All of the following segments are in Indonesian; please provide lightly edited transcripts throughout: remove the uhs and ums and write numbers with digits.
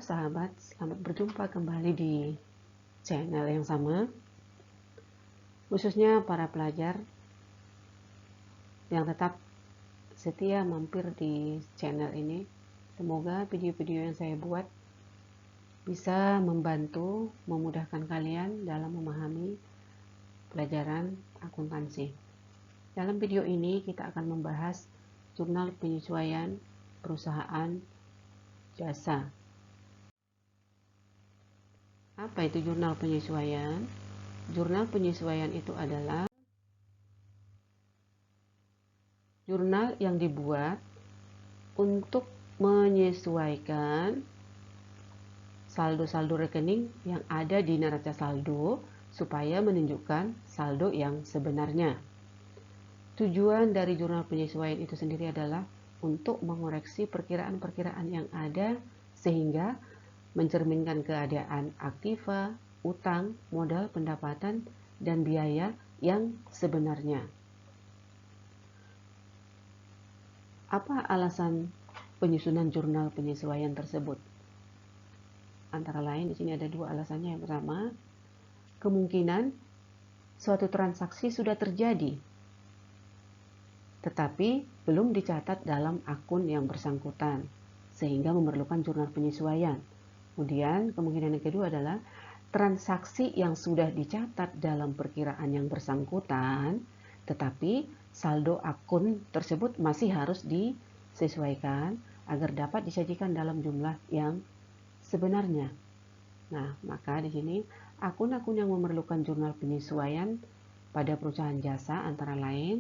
sahabat, selamat berjumpa kembali di channel yang sama, khususnya para pelajar yang tetap setia mampir di channel ini. Semoga video-video yang saya buat bisa membantu, memudahkan kalian dalam memahami pelajaran akuntansi. Dalam video ini kita akan membahas jurnal penyesuaian perusahaan jasa. Apa itu jurnal penyesuaian? Jurnal penyesuaian itu adalah jurnal yang dibuat untuk menyesuaikan saldo-saldo rekening yang ada di neraca saldo supaya menunjukkan saldo yang sebenarnya. Tujuan dari jurnal penyesuaian itu sendiri adalah untuk mengoreksi perkiraan-perkiraan yang ada sehingga mencerminkan keadaan aktiva, utang, modal, pendapatan, dan biaya yang sebenarnya. Apa alasan penyusunan jurnal penyesuaian tersebut? Antara lain di sini ada dua alasannya. Yang pertama, kemungkinan suatu transaksi sudah terjadi, tetapi belum dicatat dalam akun yang bersangkutan, sehingga memerlukan jurnal penyesuaian. Kemudian kemungkinan yang kedua adalah transaksi yang sudah dicatat dalam perkiraan yang bersangkutan, tetapi saldo akun tersebut masih harus disesuaikan agar dapat disajikan dalam jumlah yang sebenarnya. Nah, maka di sini akun-akun yang memerlukan jurnal penyesuaian pada perusahaan jasa antara lain,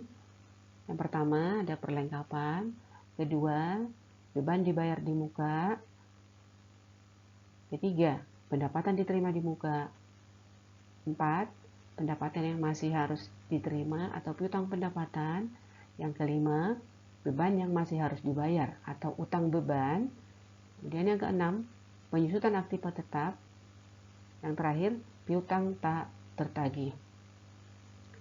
yang pertama ada perlengkapan, kedua beban dibayar di muka, ketiga, pendapatan diterima di muka. 4, pendapatan yang masih harus diterima atau piutang pendapatan. Yang kelima, beban yang masih harus dibayar atau utang beban. Kemudian yang keenam, penyusutan aktiva tetap. Yang terakhir, piutang tak tertagih.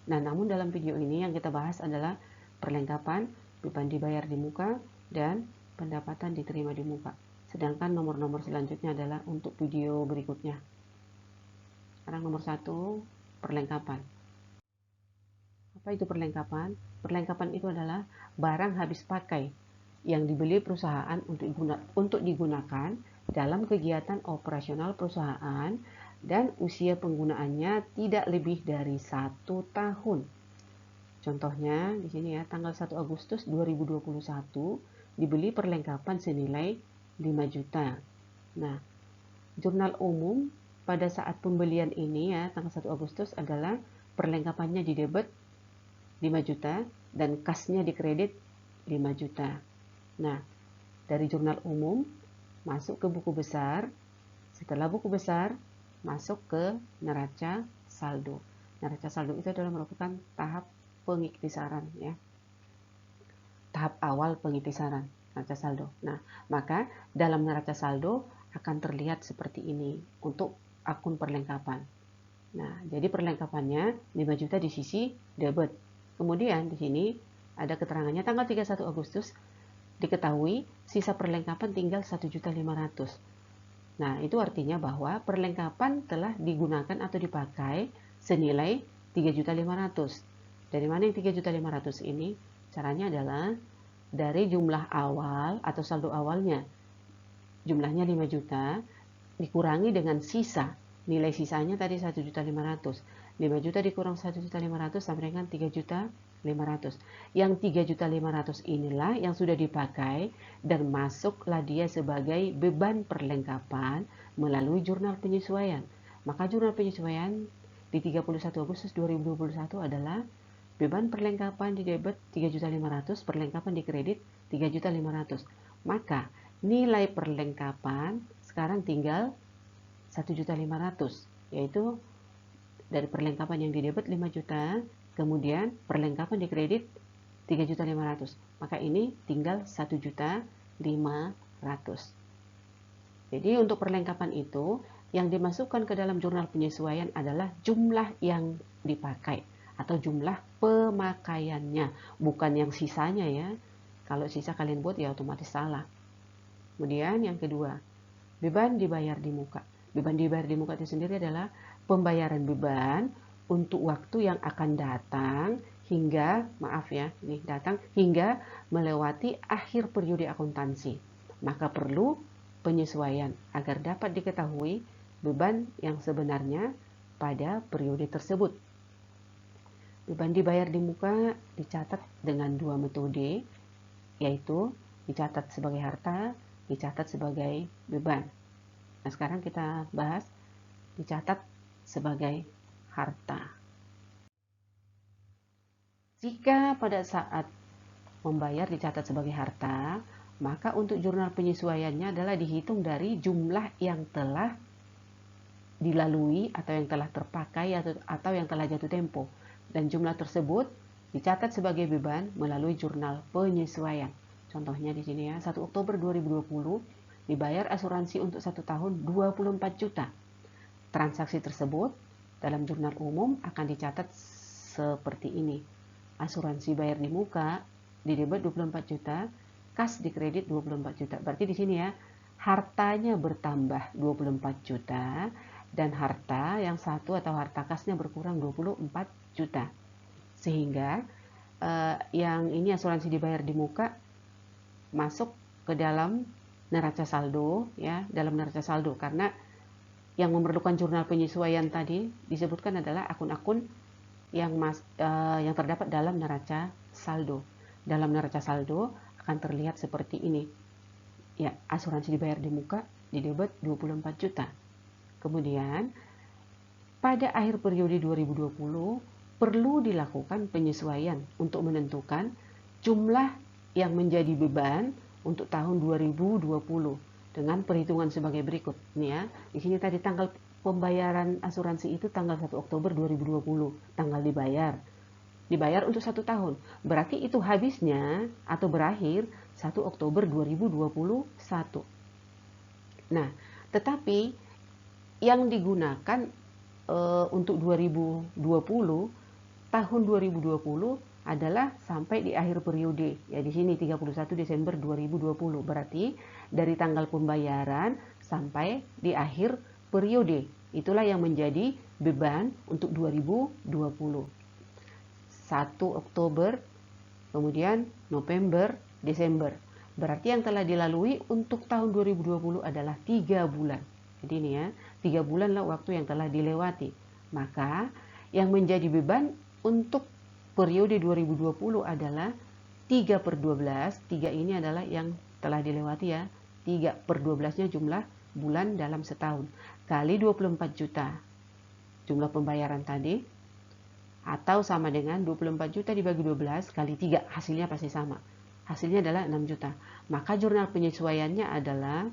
Nah, namun dalam video ini yang kita bahas adalah perlengkapan, beban dibayar di muka, dan pendapatan diterima di muka. Sedangkan nomor-nomor selanjutnya adalah untuk video berikutnya. Sekarang nomor 1, perlengkapan. Apa itu perlengkapan? Perlengkapan itu adalah barang habis pakai yang dibeli perusahaan untuk digunakan dalam kegiatan operasional perusahaan dan usia penggunaannya tidak lebih dari 1 tahun. Contohnya di sini ya, tanggal 1 Agustus 2021 dibeli perlengkapan senilai 5 juta. Nah, jurnal umum pada saat pembelian ini ya, tanggal 1 Agustus adalah perlengkapannya didebet 5 juta dan kasnya dikredit 5 juta. Nah, dari jurnal umum masuk ke buku besar. Setelah buku besar masuk ke neraca saldo. Neraca saldo itu adalah merupakan tahap pengiktisaran ya. Tahap awal pengiktisaran neraca saldo. Nah, maka dalam neraca saldo akan terlihat seperti ini untuk akun perlengkapan. Nah, jadi perlengkapannya 5 juta di sisi debit. Kemudian di sini ada keterangannya tanggal 31 Agustus diketahui sisa perlengkapan tinggal 1.500.000. Nah, itu artinya bahwa perlengkapan telah digunakan atau dipakai senilai 3.500.000. Dari mana yang 3.500.000 ini? Caranya adalah dari jumlah awal atau saldo awalnya, jumlahnya 5 juta, dikurangi dengan sisa. Nilai sisanya tadi 1.500.000. 5 juta dikurang 1.500.000 sama dengan 3.500.000. Yang 3.500.000 inilah yang sudah dipakai dan masuklah dia sebagai beban perlengkapan melalui jurnal penyesuaian. Maka jurnal penyesuaian di 31 Agustus 2021 adalah beban perlengkapan di debit 3.500.000, perlengkapan di kredit 3.500.000. Maka nilai perlengkapan sekarang tinggal 1.500.000, yaitu dari perlengkapan yang di debit 5 juta, kemudian perlengkapan di kredit 3.500.000. Maka ini tinggal 1.500.000. Jadi untuk perlengkapan itu yang dimasukkan ke dalam jurnal penyesuaian adalah jumlah yang dipakai atau jumlah pemakaiannya, bukan yang sisanya ya. Kalau sisa kalian buat ya otomatis salah. Kemudian yang kedua, Beban dibayar di muka. Beban dibayar di muka itu sendiri adalah pembayaran beban untuk waktu yang akan datang hingga, maaf ya, ini datang hingga melewati akhir periode akuntansi. Maka perlu penyesuaian agar dapat diketahui beban yang sebenarnya pada periode tersebut. Beban dibayar di muka dicatat dengan dua metode, yaitu dicatat sebagai harta, dicatat sebagai beban. Nah, sekarang kita bahas dicatat sebagai harta. Jika pada saat membayar dicatat sebagai harta, maka untuk jurnal penyesuaiannya adalah dihitung dari jumlah yang telah dilalui atau yang telah terpakai atau yang telah jatuh tempo. Dan jumlah tersebut dicatat sebagai beban melalui jurnal penyesuaian. Contohnya di sini ya, 1 Oktober 2020 dibayar asuransi untuk 1 tahun 24 juta. Transaksi tersebut dalam jurnal umum akan dicatat seperti ini. Asuransi bayar di muka, di debit 24 juta, kas di kredit 24 juta. Berarti di sini ya, hartanya bertambah 24 juta dan harta yang satu atau harta kasnya berkurang 24 juta. Sehingga yang ini asuransi dibayar di muka masuk ke dalam neraca saldo ya, dalam neraca saldo, karena yang memerlukan jurnal penyesuaian tadi disebutkan adalah akun-akun yang terdapat dalam neraca saldo. Dalam neraca saldo akan terlihat seperti ini. Ya, asuransi dibayar di muka, di debit 24 juta. Kemudian pada akhir periode 2020 perlu dilakukan penyesuaian untuk menentukan jumlah yang menjadi beban untuk tahun 2020 dengan perhitungan sebagai berikut. Nih ya, di sini tadi tanggal pembayaran asuransi itu tanggal 1 Oktober 2020, tanggal dibayar untuk 1 tahun. Berarti itu habisnya atau berakhir 1 Oktober 2021. Nah, tetapi yang digunakan untuk 2020, tahun 2020 adalah sampai di akhir periode. Ya di sini 31 Desember 2020. Berarti dari tanggal pembayaran sampai di akhir periode. Itulah yang menjadi beban untuk 2020. 1 Oktober, kemudian November, Desember. Berarti yang telah dilalui untuk tahun 2020 adalah 3 bulan. Jadi ini ya, 3 bulan lah waktu yang telah dilewati. Maka yang menjadi beban untuk periode 2020 adalah 3/12. 3 ini adalah yang telah dilewati ya. 3/12-nya jumlah bulan dalam setahun. Kali 24 juta. Jumlah pembayaran tadi. Atau sama dengan 24 juta dibagi 12 kali 3. Hasilnya pasti sama. Hasilnya adalah 6 juta. Maka jurnal penyesuaiannya adalah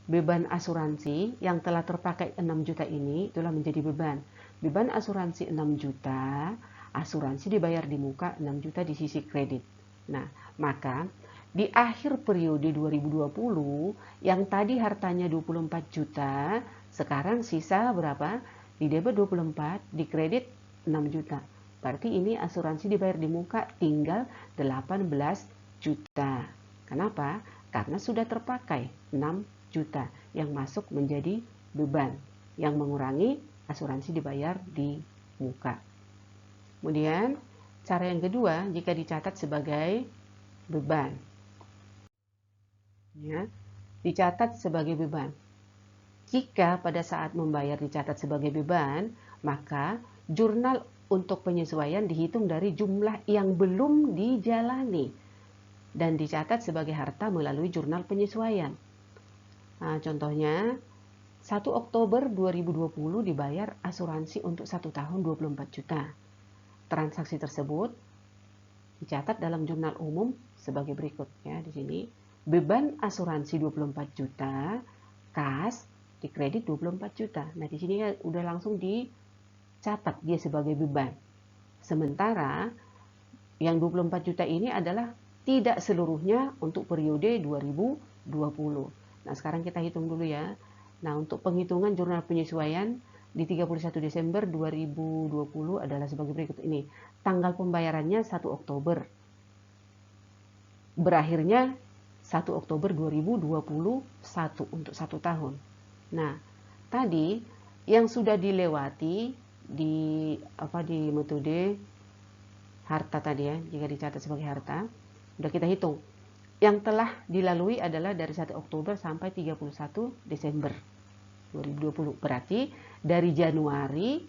beban asuransi yang telah terpakai 6 juta ini itulah menjadi beban. Beban asuransi 6 juta, asuransi dibayar di muka 6 juta di sisi kredit. Nah, maka di akhir periode 2020 yang tadi hartanya 24 juta, sekarang sisa berapa? Di debit 24, di kredit 6 juta. Berarti ini asuransi dibayar di muka tinggal 18 juta. Kenapa? Karena sudah terpakai 6 juta yang masuk menjadi beban yang mengurangi asuransi dibayar di muka. Kemudian cara yang kedua jika dicatat sebagai beban. Ya, dicatat sebagai beban. Jika pada saat membayar dicatat sebagai beban, maka jurnal untuk penyesuaian dihitung dari jumlah yang belum dijalani dan dicatat sebagai harta melalui jurnal penyesuaian. Nah, contohnya 1 Oktober 2020 dibayar asuransi untuk 1 tahun 24 juta. Transaksi tersebut dicatat dalam jurnal umum sebagai berikut ya di sini. Beban asuransi 24 juta, kas di kredit 24 juta. Nah, di sini ya udah langsung dicatat dia sebagai beban. Sementara yang 24 juta ini adalah tidak seluruhnya untuk periode 2020. Nah, sekarang kita hitung dulu ya. Nah, untuk penghitungan jurnal penyesuaian di 31 Desember 2020 adalah sebagai berikut ini. Tanggal pembayarannya 1 Oktober. Berakhirnya 1 Oktober 2021 untuk 1 tahun. Nah, tadi yang sudah dilewati di metode harta tadi ya, jika dicatat sebagai harta, sudah kita hitung. Yang telah dilalui adalah dari 1 Oktober sampai 31 Desember 2020. Berarti dari Januari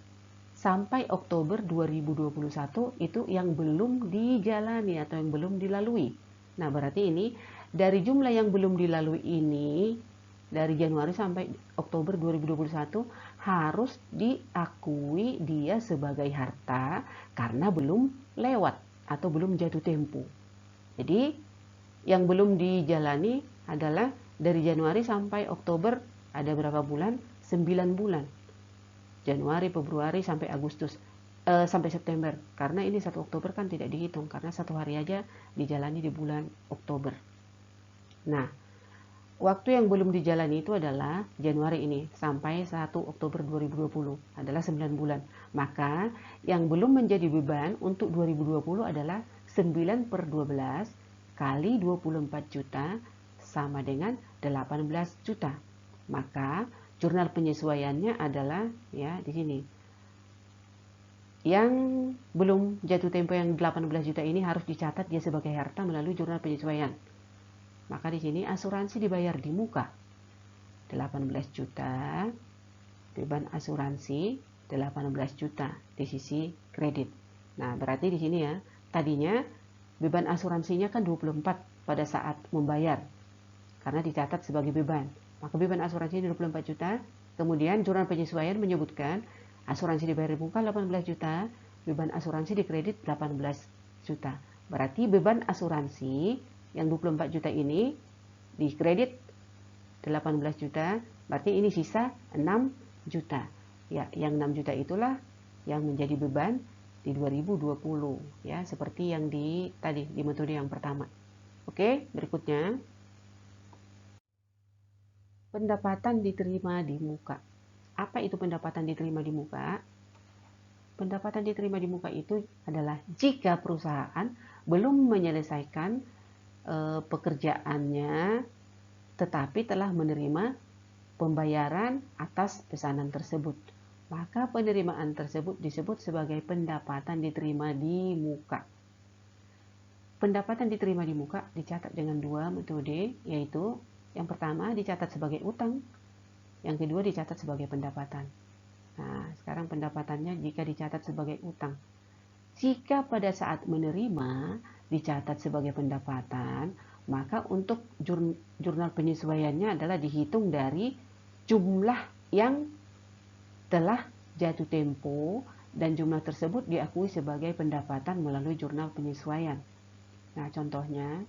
sampai Oktober 2021 itu yang belum dijalani atau yang belum dilalui. Nah, berarti ini dari jumlah yang belum dilalui ini, dari Januari sampai Oktober 2021 harus diakui dia sebagai harta karena belum lewat atau belum jatuh tempo. Jadi yang belum dijalani adalah dari Januari sampai Oktober ada berapa bulan? 9 bulan. Januari, Februari sampai Agustus, sampai September. Karena ini 1 Oktober kan tidak dihitung karena 1 hari aja dijalani di bulan Oktober. Nah, waktu yang belum dijalani itu adalah Januari ini sampai 1 Oktober 2020 adalah 9 bulan. Maka yang belum menjadi beban untuk 2020 adalah 9 per 12 kali 24 juta sama dengan 18 juta. Maka jurnal penyesuaiannya adalah ya di sini. Yang belum jatuh tempo yang 18 juta ini harus dicatat dia sebagai harta melalui jurnal penyesuaian. Maka di sini asuransi dibayar di muka 18 juta, beban asuransi 18 juta di sisi kredit. Nah, berarti di sini ya, tadinya beban asuransinya kan 24 pada saat membayar karena dicatat sebagai beban. Maka beban asuransi 24 juta, kemudian jurnal penyesuaian menyebutkan asuransi dibayar di muka 18 juta, beban asuransi di kredit 18 juta. Berarti beban asuransi yang 24 juta ini di kredit 18 juta, berarti ini sisa 6 juta. Ya, yang 6 juta itulah yang menjadi beban di 2020 ya, seperti yang di metode yang pertama. Oke, berikutnya. Pendapatan diterima di muka. Apa itu pendapatan diterima di muka? Pendapatan diterima di muka itu adalah jika perusahaan belum menyelesaikan pekerjaannya tetapi telah menerima pembayaran atas pesanan tersebut. Maka penerimaan tersebut disebut sebagai pendapatan diterima di muka. Pendapatan diterima di muka dicatat dengan 2 metode, yaitu yang pertama dicatat sebagai utang, yang kedua dicatat sebagai pendapatan. Nah, sekarang pendapatannya jika dicatat sebagai utang. Jika pada saat menerima dicatat sebagai pendapatan, maka untuk jurnal penyesuaiannya adalah dihitung dari jumlah yang telah jatuh tempo dan jumlah tersebut diakui sebagai pendapatan melalui jurnal penyesuaian. Nah, contohnya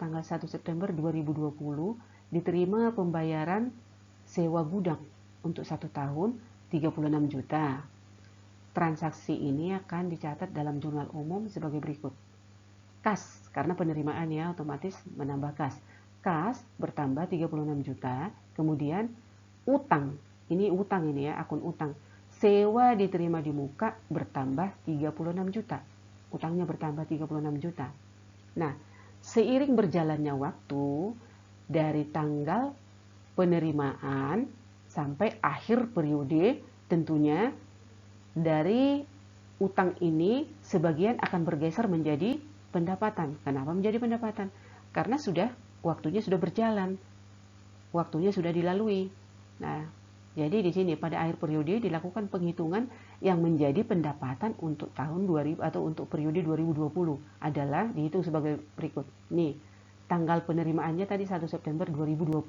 tanggal 1 September 2020 diterima pembayaran sewa gudang untuk 1 tahun 36 juta. Transaksi ini akan dicatat dalam jurnal umum sebagai berikut. Kas, karena penerimaan ya otomatis menambah kas. Kas bertambah 36 juta, kemudian utang. Ini utang ini ya, akun utang. Sewa diterima di muka bertambah 36 juta. Utangnya bertambah 36 juta. Nah, seiring berjalannya waktu dari tanggal penerimaan sampai akhir periode, tentunya dari utang ini sebagian akan bergeser menjadi pendapatan. Kenapa menjadi pendapatan? Karena waktunya sudah berjalan, waktunya sudah dilalui. Nah, jadi di sini pada akhir periode dilakukan penghitungan yang menjadi pendapatan untuk tahun 2000 atau untuk periode 2020 adalah dihitung sebagai berikut. Nih, tanggal penerimaannya tadi 1 September 2020.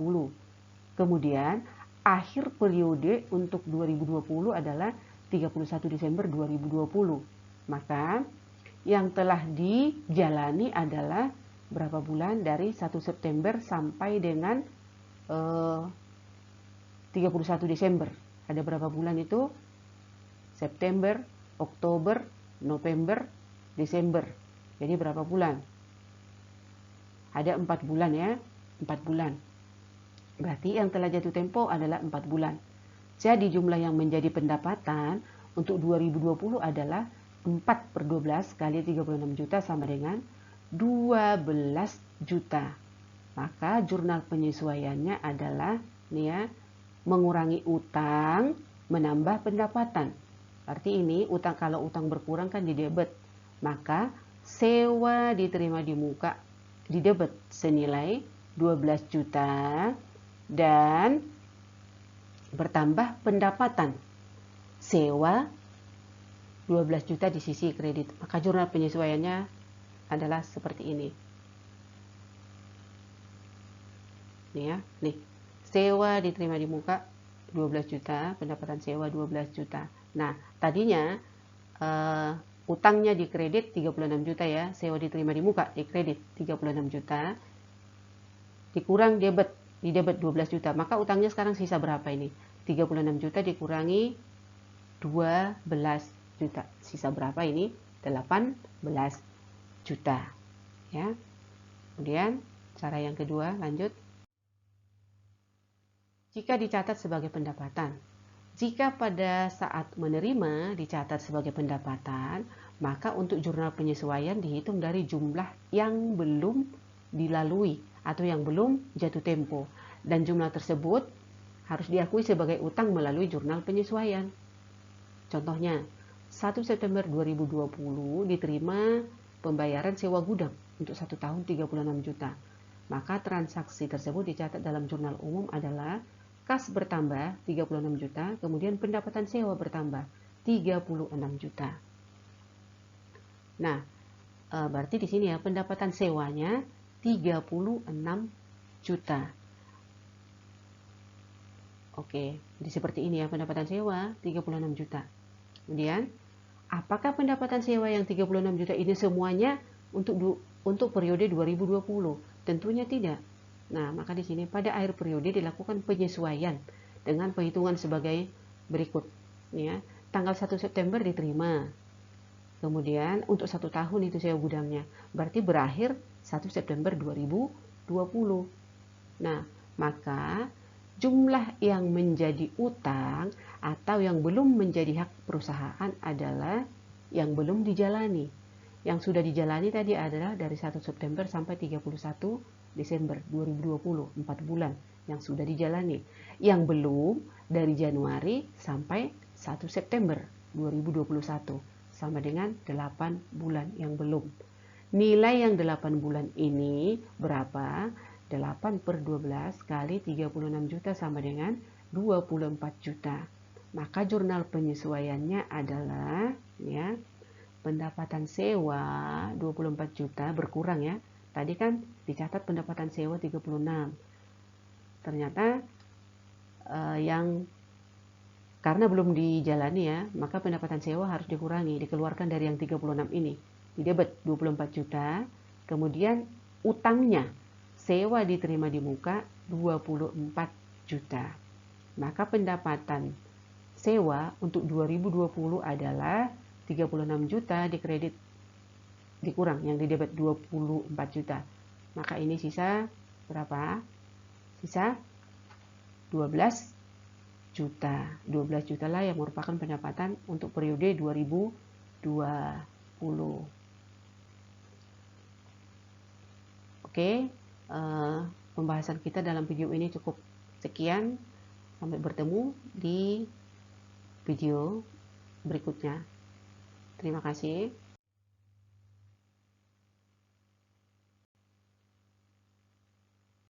Kemudian akhir periode untuk 2020 adalah 31 Desember 2020. Maka yang telah dijalani adalah berapa bulan dari 1 September sampai dengan 31 Desember. Ada berapa bulan itu? September, Oktober, November, Desember. Jadi berapa bulan? Ada 4 bulan ya, 4 bulan. Berarti yang telah jatuh tempo adalah 4 bulan. Jadi jumlah yang menjadi pendapatan untuk 2020 adalah 4 per 12 kali 36 juta sama dengan 12 juta. Maka jurnal penyesuaiannya adalah nih ya, mengurangi utang, menambah pendapatan. Arti ini utang, kalau utang berkurang kan di debit. Maka sewa diterima di muka di debit senilai 12 juta dan bertambah pendapatan sewa 12 juta di sisi kredit. Maka jurnal penyesuaiannya adalah seperti ini. Nih ya, nih. Sewa diterima di muka 12 juta, pendapatan sewa 12 juta. Nah, tadinya utangnya di kredit 36 juta ya, sewa diterima di muka di kredit 36 juta. Dikurang debit, di debit 12 juta. Maka utangnya sekarang sisa berapa ini? 36 juta dikurangi 12 juta. Sisa berapa ini? 18 juta. Ya. Kemudian cara yang kedua, lanjut. Jika dicatat sebagai pendapatan. Jika pada saat menerima dicatat sebagai pendapatan, maka untuk jurnal penyesuaian dihitung dari jumlah yang belum dilalui atau yang belum jatuh tempo. Dan jumlah tersebut harus diakui sebagai utang melalui jurnal penyesuaian. Contohnya, 1 September 2020 diterima pembayaran sewa gudang untuk 1 tahun 36 juta. Maka transaksi tersebut dicatat dalam jurnal umum adalah kas bertambah 36 juta, kemudian pendapatan sewa bertambah 36 juta. Nah, berarti di sini ya pendapatan sewanya 36 juta. Oke, jadi seperti ini ya pendapatan sewa 36 juta. Kemudian, apakah pendapatan sewa yang 36 juta ini semuanya untuk periode 2020? Tentunya tidak. Nah, maka di sini pada akhir periode dilakukan penyesuaian dengan perhitungan sebagai berikut. Ya, tanggal 1 September diterima. Kemudian untuk 1 tahun itu sewa gudangnya. Berarti berakhir 1 September 2020. Nah, maka jumlah yang menjadi utang atau yang belum menjadi hak perusahaan adalah yang belum dijalani. Yang sudah dijalani tadi adalah dari 1 September sampai 31 Desember 2020, 4 bulan yang sudah dijalani. Yang belum dari Januari sampai 1 September 2021, sama dengan 8 bulan yang belum. Nilai yang 8 bulan ini berapa? 8 per 12 kali 36 juta sama dengan 24 juta. Maka jurnal penyesuaiannya adalah ya, pendapatan sewa 24 juta berkurang ya. Tadi kan dicatat pendapatan sewa 36. Ternyata yang karena belum dijalani ya, maka pendapatan sewa harus dikurangi, dikeluarkan dari yang 36 ini. Di debit 24 juta, kemudian utangnya sewa diterima di muka 24 juta. Maka pendapatan sewa untuk 2020 adalah 36 juta di kredit dikurang yang di debit 24 juta. Maka ini sisa berapa? Sisa 12 juta. 12 juta lah yang merupakan pendapatan untuk periode 2020. Oke, pembahasan kita dalam video ini cukup sekian. Sampai bertemu di video berikutnya. Terima kasih.